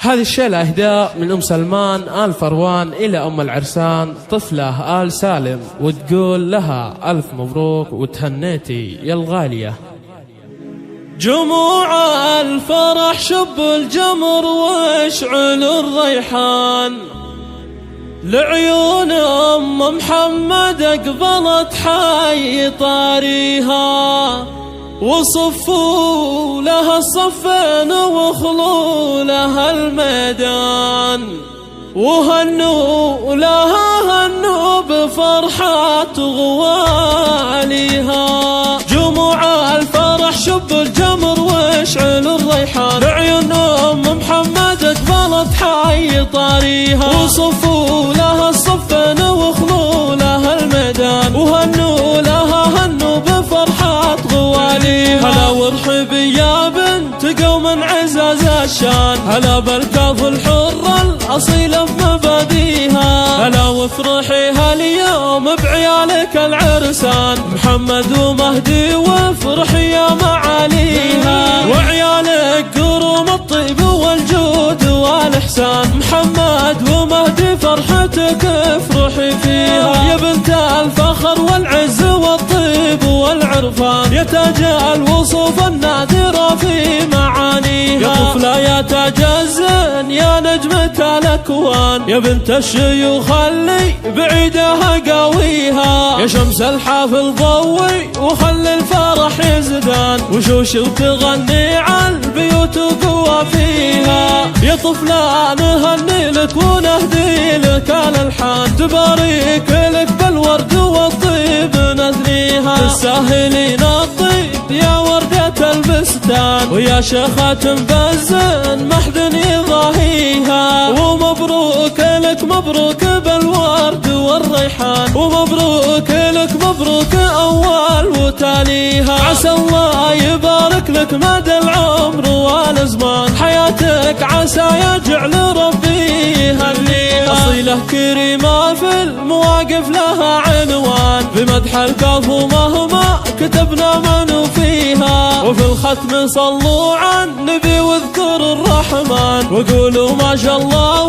هذه الشيلة إهداء من أم سلمان آل فروان إلى أم العرسان طفلة آل سالم، وتقول لها ألف مبروك وتهنيتي يا الغالية. جموع الفرح شب الجمر واشعل الريحان، لعيون أم محمد أقبلت حي طاريها، وصفوا لها الصفين وخلوا لها الميدان، وهنوا لها هنوا بفرحة غواليها. جموع الفرح شب الجمر واشعل الريحان، لعيون أم محمد أقبلت حي طاريها، وصفوا لها الصفين وخلوا لها الميدان، وهنوا لها هنوا بفرحة غواليها. هلا وارحبي يا بنت قوم عزاز الشان، هلا بالكاف الحرة الأصيلة بمباديها، هلا وافرحي هاليوم بعيالك العرسان، محمد ومهدي وافرحي يا معاليها، وعيالك قروم الطيب والجود والإحسان، محمد ومهدي فرحتك افرحي فيها، يا بنت الفخر والعز والطيب والعرفان، يا تاج الوصوف النادرة في معانيها، يا طفلة يا تاج الزين يا نجمة الأكوان، يا بنت الشيوخ اللي بعيدها قاويها، يا شمس الحافل ضوي وخلي الفرح يزدان، وشوش وتغني على البيوت وقوى فيها، يا طفلة نهني لك ونهدي لك الألحان، تبارك لك بالورد والطيب نثنيها، تستاهلين الطيب يا وردة البستان، ويا شيخة بزن محد يضاهيها، ومبروك لك مبروك بالورد والريحان، ومبروك لك مبروك أول وتاليها، عسى الله يبارك لك مدى العمر والأزمان، حياتك عسى يجعل ربي يهنيها، أصيلة كريمة في المواقف لها عنوان، بمدح الكاف ومهما كتبنا منو فيها، وفي الختم صلوا على النبي واذكروا الرحمن، وقولوا ما شاء الله